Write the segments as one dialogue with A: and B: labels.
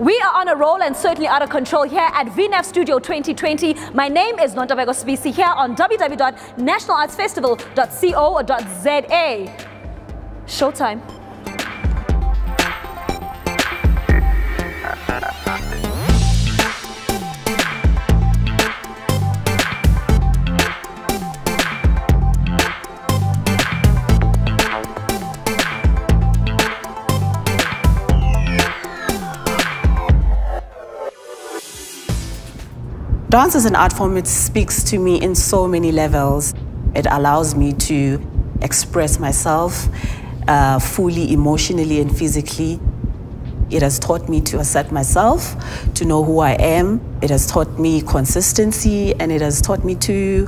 A: We are on a roll and certainly out of control here at vNAF Studio 2020. My name is Nontabeko Sibisi here on www.nationalartsfestival.co.za. Showtime.
B: Dance is an art form. It speaks to me in so many levels. It allows me to express myself fully, emotionally and physically. It has taught me to accept myself, to know who I am. It has taught me consistency, and it has taught me to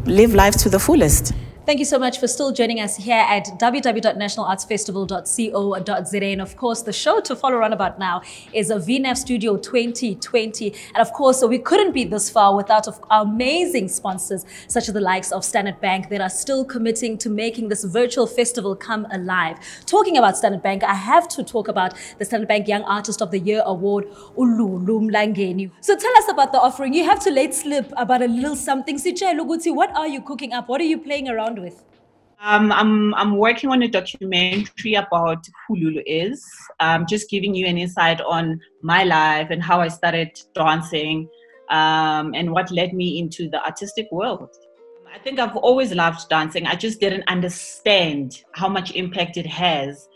B: live life to the fullest.
A: Thank you so much for still joining us here at www.nationalartsfestival.co.za. And of course, the show to follow around about now is a vNAF Studio 2020. And of course, we couldn't be this far without our amazing sponsors, such as the likes of Standard Bank, that are still committing to making this virtual festival come alive. Talking about Standard Bank, I have to talk about the Standard Bank Young Artist of the Year Award, Ululu Mlangeni. So tell us about the offering. You have to let slip about a little something. Sicha Luguti, what are you cooking up? What are you playing around with?
C: I'm working on a documentary about who Lulu is. Just giving you an insight on my life and how I started dancing and what led me into the artistic world. I think I've always loved dancing. I just didn't understand how much impact it has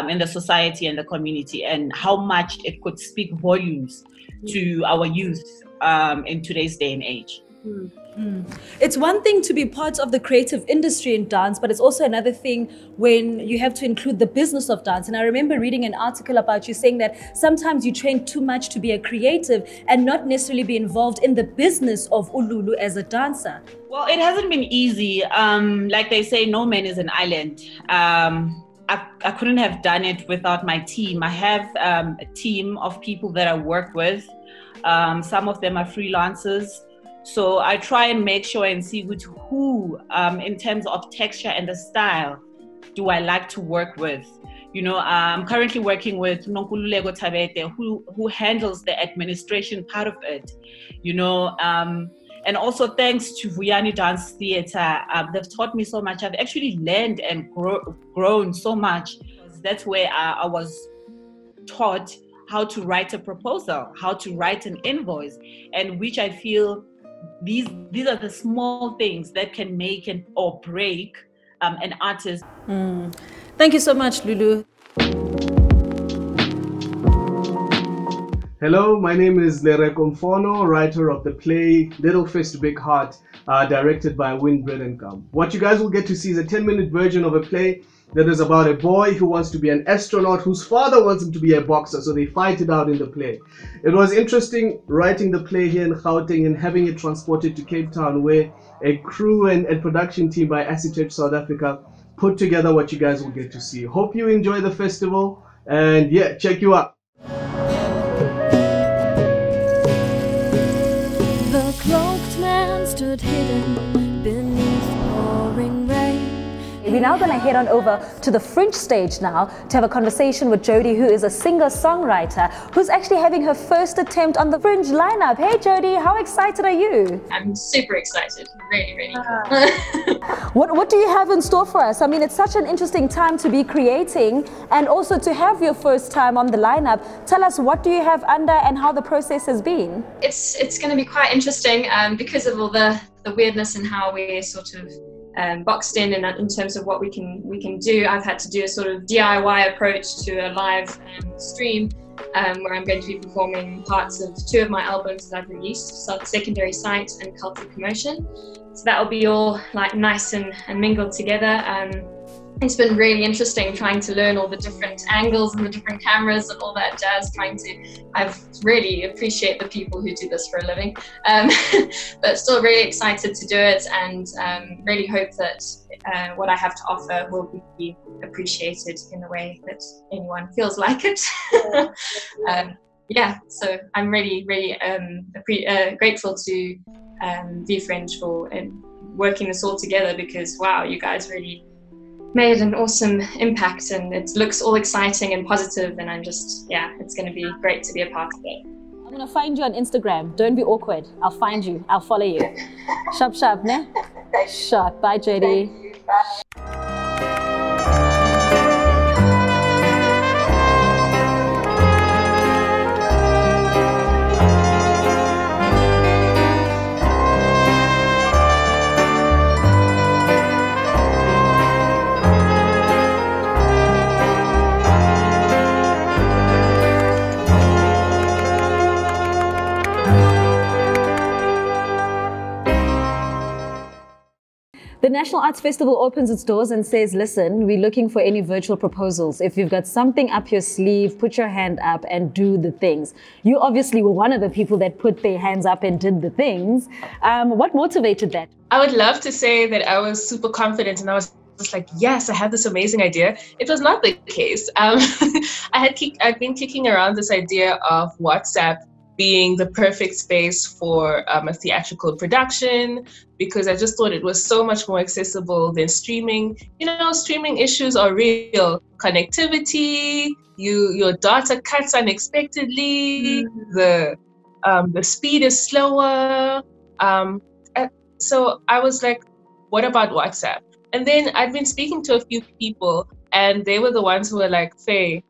C: in the society and the community, and how much it could speak volumes to our youth in today's day and age.
A: It's one thing to be part of the creative industry in dance, but it's also another thing when you have to include the business of dance. And I remember reading an article about you saying that sometimes you train too much to be a creative and not necessarily be involved in the business of Ululu as a dancer.
C: Well, it hasn't been easy. Like they say, no man is an island. I couldn't have done it without my team. I have a team of people that I work with. Some of them are freelancers. So I try and make sure and see who, in terms of texture and the style, do I like to work with. You know, I'm currently working with Nonkululeko Tabete, who handles the administration part of it. You know, and also thanks to Vuyani Dance Theatre, they've taught me so much. I've actually learned and grown so much. That's where I was taught how to write a proposal, how to write an invoice, and which I feel these are the small things that can make or break an artist.
A: Thank you so much, Lulu.
D: Hello, my name is Lereko Mfono, writer of the play Little Fist Big Heart, directed by Win Bredenkam. What you guys will get to see is a 10-minute version of a play that is about a boy who wants to be an astronaut whose father wants him to be a boxer, so they fight it out in the play. It was interesting writing the play here in Gauteng and having it transported to Cape Town, where a crew and production team by Acid South Africa put together what you guys will get to see. Hope you enjoy the festival, and yeah, check you out.
E: The cloaked man stood hidden beneath pouring rain.
A: We're now going to head on over to the Fringe stage now to have a conversation with Jody, who is a singer-songwriter who's actually having her first attempt on the Fringe lineup. Hey Jody, how excited are you?
F: I'm super excited, really cool.
A: What do you have in store for us? I mean, it's such an interesting time to be creating and also to have your first time on the lineup. Tell us, what do you have under and how the process has been?
F: It's going to be quite interesting because of all the weirdness and how we're sort of boxed in terms of what we can do. I've had to do a sort of DIY approach to a live stream where I'm going to be performing parts of 2 of my albums that I've released, Secondary Sight and Cultic Commotion. So that will be all like nice and mingled together. It's been really interesting trying to learn all the different angles and the different cameras and all that jazz. I really appreciate the people who do this for a living, but still really excited to do it, and really hope that what I have to offer will be appreciated in the way that anyone feels like it. Yeah, so I'm really grateful to VFringe for working this all together, because wow, you guys really made an awesome impact, and it looks all exciting and positive, and I'm just, yeah, it's going to be great to be a part of it.
A: I'm going to find you on Instagram. Don't be awkward. I'll find you. I'll follow you. Sharp, sharp, ne? Sharp. Bye, Jody. The National Arts Festival opens its doors and says, listen, we're looking for any virtual proposals. If you've got something up your sleeve, put your hand up and do the things. You obviously were one of the people that put their hands up and did the things. What motivated that?
G: I would love to say that I was super confident and I was just like, yes, I had this amazing idea. It was not the case. I'd been kicking around this idea of WhatsApp being the perfect space for a theatrical production, because I just thought it was so much more accessible than streaming. You know, streaming issues are real. Connectivity, your data cuts unexpectedly, the speed is slower. So I was like, what about WhatsApp? And then I'd been speaking to a few people, and they were the ones who were like, Faye,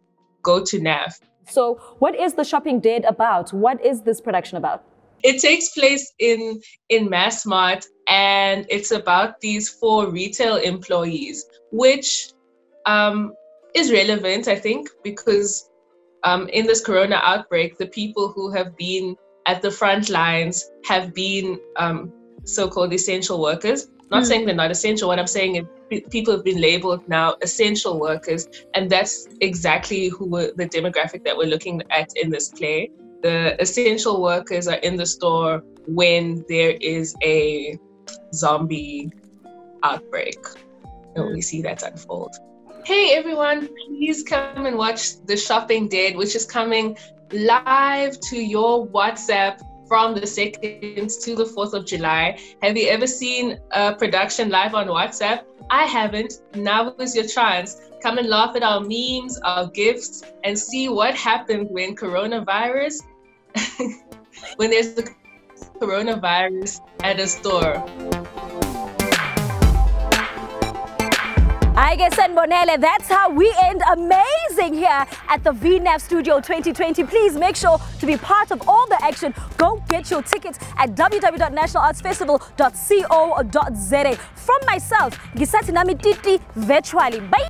G: go to vNAF.
A: So what is the Shopping Dead about? What is this production about?
G: It takes place in Massmart, and it's about these 4 retail employees, which is relevant, I think, because in this corona outbreak, the people who have been at the front lines have been so-called essential workers. Not saying they're not essential. What I'm saying is people have been labeled now essential workers, and that's exactly the demographic that we're looking at in this play. The essential workers are in the store when there is a zombie outbreak, and we see that unfold. Hey everyone, please come and watch The Shopping Dead, which is coming live to your WhatsApp from the 2nd to the 4th of July. Have you ever seen a production live on WhatsApp? I haven't. Now is your chance. Come and laugh at our memes, our gifs, and see what happens when coronavirus, when there's the coronavirus at a store.
A: I guess, and Bonele, that's how we end amazing here at the vNAF Studio 2020. Please make sure to be part of all the action. Go get your tickets at www.nationalartsfestival.co.za. From myself, Gisati Nami Titi virtually. Bye.